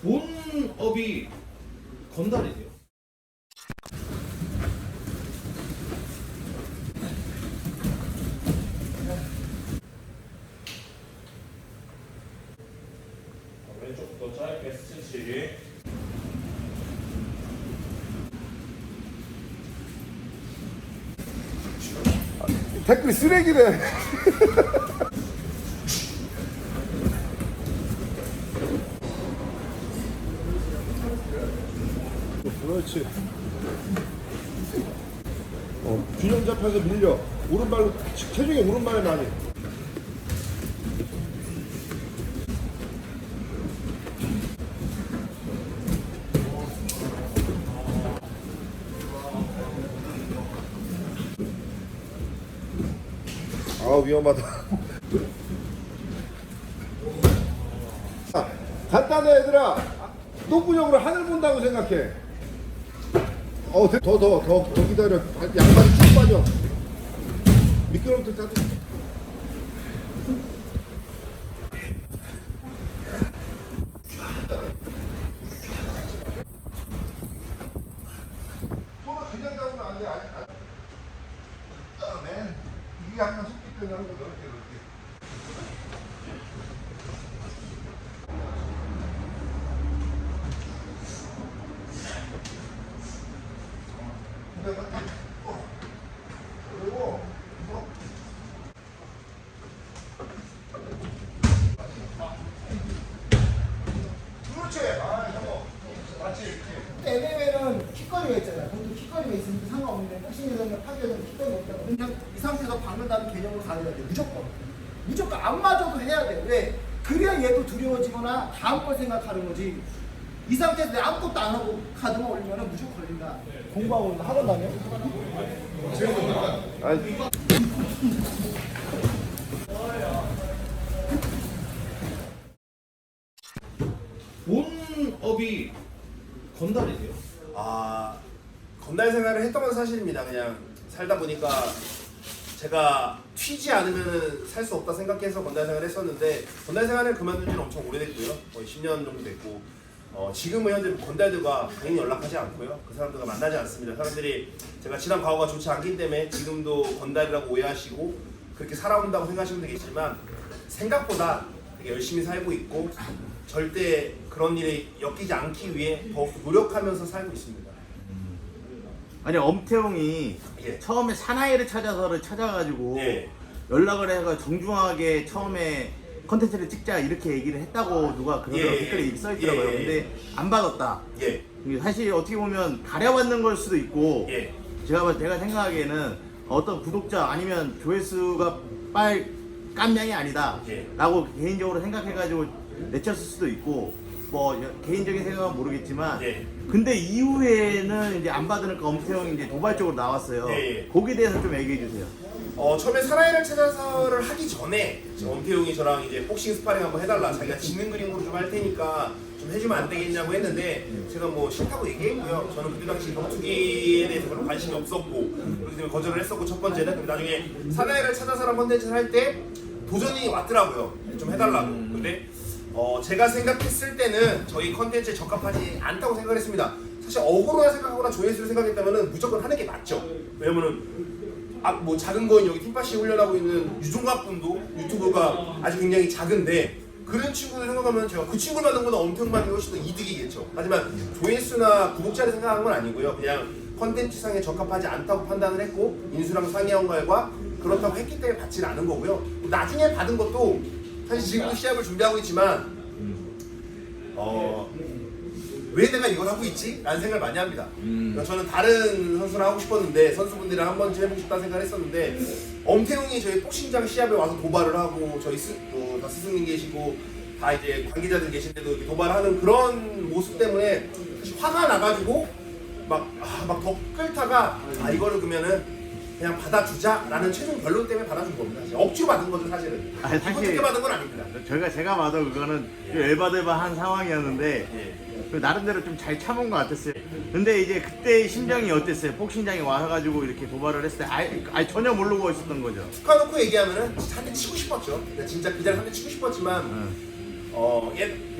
본업이 건달이세요? 왼쪽부터 짧게 스트치. 댓글이 쓰레기래. 그렇지. 균형 잡혀서 밀려. 오른발로 체중이 오른발에 많이. 아 위험하다. 간단해 얘들아. 똥구녕으로 하늘 본다고 생각해. 더 기다려. 양발이 쭉 빠져. 미끄럼틀 타도. 손을 그냥 잡으면 안 돼. 맨 이게 약간 속기 때문에 하는 거 넓게. 그리고 그렇지. 맞지. MMA는 킥거리가 있잖아요. 보통 킥거리가 있으니까 상관없는데 복싱에서는 파괴는 킥거리 없다고. 그냥 이 상태에서 박는다는 개념으로 가야 돼. 무조건 안 맞아도 해야 돼. 왜? 그래야 얘도 두려워지거나 다음 걸 생각하는 거지. 이 상태에서 내가 아무것도 안 하고 카드만 올리면 무조건 걸린다. 공부하고 있는 학원 다녀? 아니. 본업이 건달이세요? 건달 생활을 했던 건 사실입니다. 그냥 살다 보니까 제가 튀지 않으면 살 수 없다 생각해서 건달 생활을 했었는데 건달 생활을 그만둔 지는 엄청 오래됐고요. 거의 10년 정도 됐고 지금은 현재 건달들과 당연히 연락하지 않고요. 그 사람들과 만나지 않습니다. 사람들이 제가 지난 과거가 좋지 않기 때문에 지금도 건달이라고 오해하시고 그렇게 살아온다고 생각하시면 되겠지만 생각보다 되게 열심히 살고 있고 절대 그런 일에 엮이지 않기 위해 더욱 노력하면서 살고 있습니다. 아니 엄태웅이 예. 처음에 사나이를 찾아가지고 예. 연락을 해가 정중하게 처음에 컨텐츠를 찍자 이렇게 얘기를 했다고 누가 그런 예. 댓글에 써있더라고요. 예. 근데 안 받았다. 예. 사실 어떻게 보면 가려받는 걸 수도 있고 예. 제가 생각하기에는 어떤 구독자 아니면 조회수가 깜냥이 아니다 예. 라고 개인적으로 생각해가지고 내쳤을 수도 있고 뭐 개인적인 생각은 모르겠지만 예. 근데 이후에는 이제 안 받으니까 엄태웅이 이제 도발적으로 나왔어요. 예. 거기에 대해서 좀 얘기해 주세요. 처음에 사나이를 찾아서를 하기 전에 엄태웅이 저랑 이제 복싱 스파링 한번 해달라, 자기가 지는 그림으로 좀 할 테니까 좀 해주면 안 되겠냐고 했는데 제가 뭐 싫다고 얘기했고요. 저는 그때 당시 격투기에 대해서 별로 관심이 없었고 그렇기 때문에 거절을 했었고 첫 번째는. 근데 나중에 사나이를 찾아서라는 컨텐츠를 할 때 도전이 왔더라고요. 좀 해달라고. 근데 제가 생각했을 때는 저희 컨텐츠에 적합하지 않다고 생각을 했습니다. 사실 어그로라 생각하거나 조회수를 생각했다면 무조건 하는 게 맞죠. 왜냐면은 뭐 작은 거인 여기 팀파시 훈련하고 있는 유종학 군도 유튜브가 아주 굉장히 작은데 그런 친구들 생각하면 제가 그 친구를 만든 거보다 엄청 많은 게 훨씬 더 이득이겠죠. 하지만 조회수나 구독자를 생각한 건 아니고요. 그냥 컨텐츠상에 적합하지 않다고 판단을 했고 인수랑 상의한과과 그렇다고 했기 때문에 받지는 않은 거고요. 나중에 받은 것도 사실 지금도 시합을 준비하고 있지만 왜 내가 이걸 하고 있지? 라는 생각을 많이 합니다. 그러니까 저는 다른 선수랑 하고 싶었는데 선수분들이랑 한 번쯤 해보고 싶다는 생각을 했었는데 엄태웅이 저희 복싱장 시합에 와서 도발을 하고 저희 다 스승님 계시고 다 이제 관계자들 계신데도 이렇게 도발하는 그런 모습 때문에 사실 화가 나가지고 막 더 끓다가 이거를 그러면은 그냥 받아주자라는 최종 결론 때문에 받아준 겁니다. 억지로 받은 거죠 사실은. 아니, 기분 좋게 받은 건 아닙니다. 제가 봐도 그거는 좀 열받을만한 상황이었는데 예. 그 나름대로 좀 잘 참은 것 같았어요. 근데 이제 그때 심정이 어땠어요? 복싱장에 와가지고 이렇게 도발을 했을 때 아예 전혀 모르고 있었던 거죠. 축하 놓고 얘기하면은 진짜 한 대 치고 싶었죠. 진짜 그 자리에 한 대 치고 싶었지만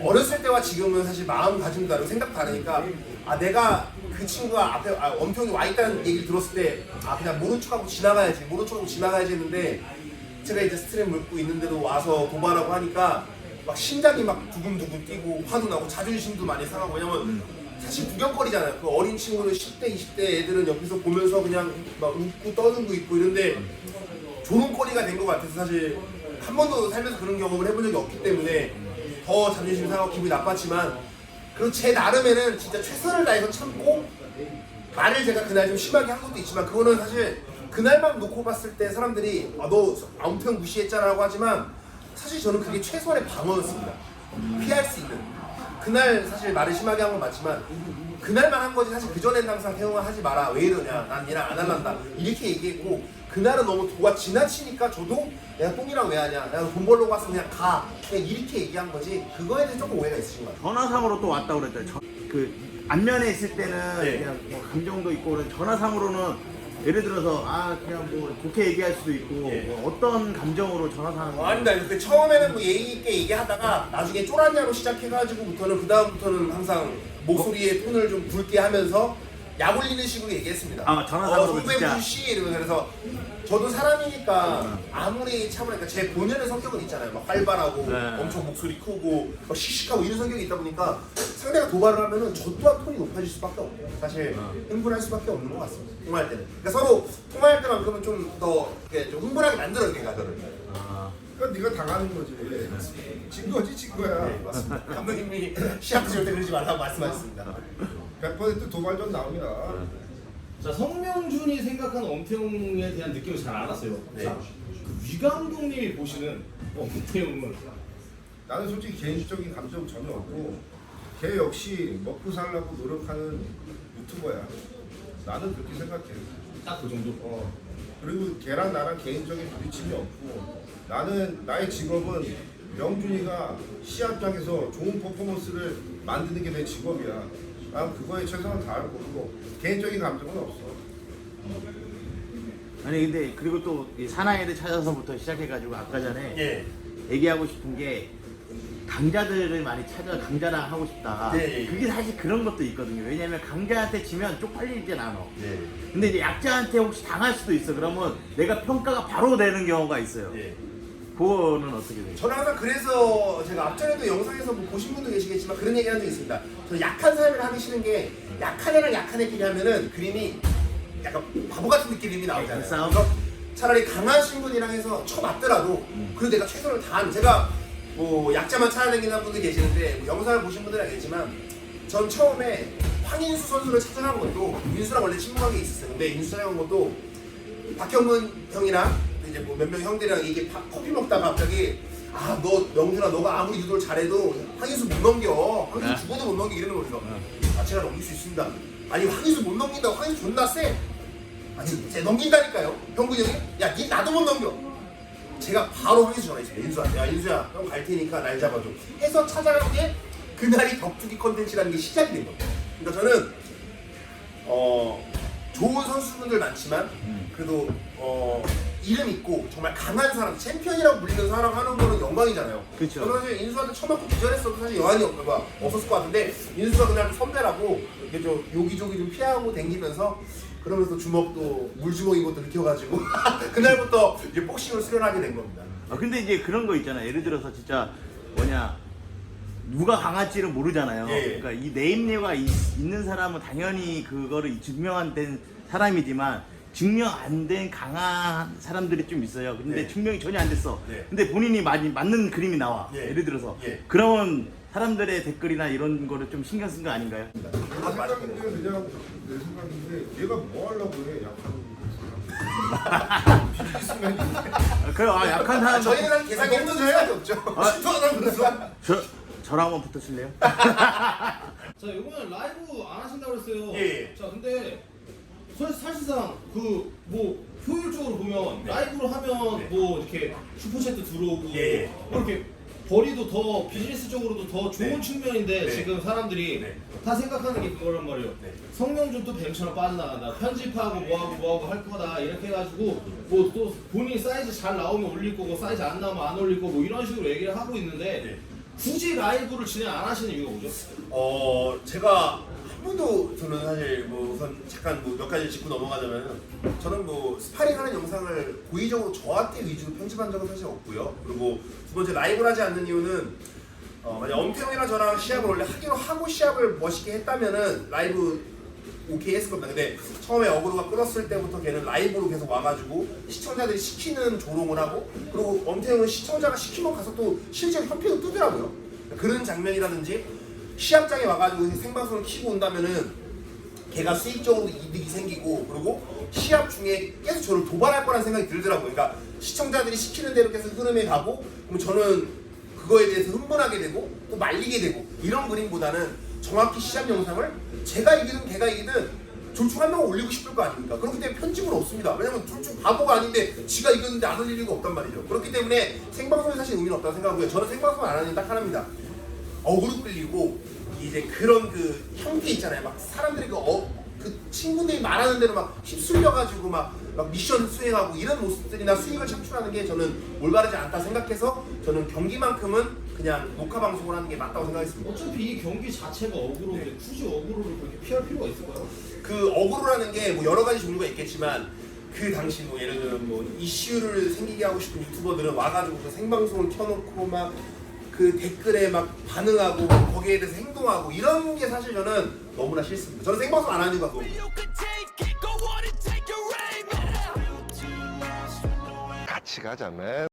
어렸을 때와 지금은 사실 마음가짐도 다르고 생각도 다르니까 내가 그 친구가 앞에 엄태웅이 와 있다는 얘기를 들었을 때 그냥 모른 척하고 지나가야지 했는데 제가 이제 스트랩 묶고 있는데도 와서 도발하고 하니까 막 심장이 막 두근두근 뛰고 화도 나고 자존심도 많이 상하고 왜냐면 사실 구경거리잖아요. 그 어린 친구들 10대, 20대 애들은 옆에서 보면서 그냥 막 웃고 떠들고 있고 이런데 조롱거리가 된 것 같아서 사실 한 번도 살면서 그런 경험을 해본 적이 없기 때문에 더 자존심이 상하고 기분이 나빴지만 그리고 제 나름에는 진짜 최선을 다해서 참고 말을 제가 그날 좀 심하게 한 것도 있지만 그거는 사실 그날만 놓고 봤을 때 사람들이 너 엄청 무시했잖아 라고 하지만 사실 저는 그게 최선의 방어였습니다. 피할 수 있는 그날 사실 말을 심하게 한 건 맞지만 그날만 한 거지 사실 그전엔 항상 태용아 하지 마라 왜 이러냐 난 얘랑 안 할란다 이렇게 얘기했고 그날은 너무 도가 지나치니까 저도 내가 똥이랑 왜 하냐 내가 돈 벌려고 왔으면 그냥 가 그냥 이렇게 얘기한 거지 그거에 대해서 조금 오해가 있으신 것 같아요. 전화상으로 또 왔다고 그랬죠. 그 안면에 있을 때는 네. 그냥 뭐 감정도 있고 그런 전화상으로는 예를 들어서 그냥 뭐 좋게 얘기할 수도 있고 뭐 어떤 감정으로 전화상 아닙니다. 그 처음에는 뭐 예의 있게 얘기하다가 나중에 쫄았냐로 시작해가지고부터는 그 다음부터는 항상 목소리의 톤을 좀 굵게 하면서 약 올리는 식으로 얘기했습니다. 전화상으로 진짜. 송병주 씨 이러면서 그래서 저도 사람이니까 아무리 참으니까 제 본연의 성격은 있잖아요. 막 활발하고 엄청 목소리 크고 막 씩씩하고 이런 성격이 있다 보니까 상대가 도발을 하면은 저 또한 톤이 높아질 수밖에 없고 사실 흥분할 수밖에 없는 것 같습니다. 통화할 때는. 그러니까 서로 통화할 때만큼은 좀 더 좀 흥분하게 만들어야 돼 가서를. 그러니까 네가 당하는 거지. 진 거지 진 거야. 네, 맞습니다. 감독님이 시합 절대 그러지 말라고 말씀하셨습니다. 100% 도발전 나옵니다. 자, 성명준이 생각하는 엄태웅에 대한 느낌을 잘 알았어요. 네. 자, 그 위 감독님이 보시는 엄태웅은 나는 솔직히 개인적인 감정 전혀 없고 걔 역시 먹고 살려고 노력하는 유튜버야. 나는 그렇게 생각해. 딱 그 정도. 그리고 걔랑 나랑 개인적인 부딪힘이 없고 나는 나의 직업은 명준이가 시합장에서 좋은 퍼포먼스를 만드는 게 내 직업이야. 난 그거에 최선을 다할 거고 개인적인 감정은 없어. 아니 근데 그리고 또 이 사나이를 찾아서부터 시작해가지고 아까 전에 예. 얘기하고 싶은 게 강자들을 많이 찾아 강자랑 하고 싶다. 예. 그게 사실 그런 것도 있거든요. 왜냐면 강자한테 지면 쪽팔리진 않아. 예. 근데 이제 약자한테 혹시 당할 수도 있어. 그러면 내가 평가가 바로 되는 경우가 있어요. 예. 그거는 어떻게 돼요? 저는 항상 그래서 제가 앞전에도 영상에서 뭐 보신 분도 계시겠지만 그런 얘기 한 적이 있습니다. 저는 약한 사람을 하기 싫은 게 약한 애랑 약한 애끼리 하면은 그림이 약간 바보 같은 느낌이 나오잖아요. 싸움? 그래서 차라리 강하신 분이랑 해서 쳐맞더라도 그래도 내가 최선을 다하는 제가 뭐 약자만 찾아다니는 분들 계시는데 뭐 영상을 보신 분들은 알겠지만 전 처음에 황인수 선수를 찾아간 것도 인수랑 원래 친분관계 있었어요. 근데 인수 찾아간 것도 박형근 형이랑 이제 뭐 몇 명 형들이랑 이게 커피 먹다가 갑자기 너 명준아 너가 아무리 유도를 잘해도 황인수 못 넘겨 황인수 죽어도 못 넘겨 이러는 거죠. 제가 넘길 수 있습니다. 아니 황인수 못 넘긴다고 황인수 존나 세. 아니 제가 넘긴다니까요. 형근이 형이 니 나도 못 넘겨. 제가 바로 황인수 전화했어요. 인수야 인수야 형 갈 테니까 날 잡아줘 해서 찾아간 게 그날이 격투기 컨텐츠라는 게 시작이 된 겁니다. 그러니까 저는 좋은 선수분들 많지만 그래도 이름 있고 정말 강한 사람, 챔피언이라고 불리는 사람 하는 거는 영광이잖아요. 그쵸. 저는 사실 인수한테 처맞고 기절했어도 사실 여한이 없었을 것 같은데 인수가 그날 선배라고 이렇게 좀 요기조기 좀 피하고 댕기면서 그러면서 주먹도 물주먹인 것도 느껴가지고 그날부터 이제 복싱을 수련하게 된 겁니다. 근데 이제 그런 거 있잖아. 예를 들어서 진짜 누가 강할지를 모르잖아요. 예. 그러니까 이 네임류가 있는 사람은 당연히 그거를 증명 된 사람이지만 증명 안 된 강한 사람들이 좀 있어요. 근데 네. 증명이 전혀 안 됐어. 네. 근데 본인이 맞는 그림이 나와. 예. 예를 들어서. 예. 그러면 사람들의 댓글이나 이런 거를 좀 신경 쓴 거 아닌가요? 내 생각인데 그냥 내 생각인데 얘가 뭐 하려고 해 약한 비즈니스맨이. 그래, 약한 사람. 저희는 한 계산이 힘든 생각이 없죠. 시도하다 그랬어. 저랑 한번 붙으실래요? 자, 이번엔 라이브 안 하신다고 그랬어요. 예. 자, 근데 사실상 그 뭐 효율적으로 보면 라이브로 하면 네. 뭐 이렇게 슈퍼챗도 들어오고 예. 뭐 이렇게 벌이도 더 비즈니스적으로도 더 좋은 네. 측면인데 네. 지금 사람들이 네. 다 생각하는 게 그거란 말이에요. 네. 성명준 또 뱀처럼 빠져나간다. 편집하고 뭐하고 할 거다 이렇게 해가지고 뭐 또 본인 사이즈 잘 나오면 올릴 거고 사이즈 안 나오면 안 올릴 거고 이런 식으로 얘기를 하고 있는데 네. 굳이 라이브를 진행 안 하시는 이유가 뭐죠? 제가 한 번도 저는 사실 뭐 우선 잠깐 뭐 몇 가지 짚고 넘어가자면 저는 뭐 스파링하는 영상을 고의적으로 저한테 위주로 편집한 적은 사실 없고요. 그리고 두 번째 라이브를 하지 않는 이유는 만약 엄태웅이랑 저랑 시합을 원래 하기로 하고 시합을 멋있게 했다면은 라이브 오케이 했을 겁니다. 근데 처음에 어그로가 끊었을 때부터 걔는 라이브로 계속 와가지고 시청자들이 시키는 조롱을 하고 그리고 엄태웅은 시청자가 시키면 가서 또 실제로 현피도 뜨더라고요. 그런 장면이라든지 시합장에 와가지고 생방송을 키고 온다면은 걔가 수익적으로 이득이 생기고 그리고 시합 중에 계속 저를 도발할 거라는 생각이 들더라고요. 그러니까 시청자들이 시키는 대로 계속 흐름에 가고 그럼 저는 그거에 대해서 흥분하게 되고 또 말리게 되고 이런 그림보다는 정확히 시합 영상을 제가 이기든 걔가 이기든 둘 중 한 명을 올리고 싶을 거 아닙니까? 그렇기 때문에 편집은 없습니다. 왜냐면 둘 중 바보가 아닌데 지가 이겼는데 안 올릴 이유가 없단 말이죠. 그렇기 때문에 생방송에 사실 의미는 없다고 생각하고요. 저는 생방송 안 하는 이유 딱 하나입니다. 어그로 끌리고 이제 그런 그 형태 있잖아요. 막 사람들이 그 친구들이 말하는 대로 막 휩쓸려가지고 막 미션 수행하고 이런 모습들이나 수익을 창출하는 게 저는 올바르지 않다 생각해서 저는 경기만큼은 그냥 녹화 방송을 하는 게 맞다고 생각했습니다. 어차피 이 경기 자체가 어그로인데 굳이 어그로를 그렇게 피할 필요가 있을까요? 그 어그로라는 게 뭐 여러 가지 종류가 있겠지만 그 당시 뭐 예를 들면 뭐 이슈를 생기게 하고 싶은 유튜버들은 와가지고 그 생방송을 켜놓고 막 그 댓글에 막 반응하고 거기에 대해서 행동하고 이런 게 사실 저는 너무나 싫습니다. 저는 생방송 안 하는 이유가 그거. 같이 가자, 맨.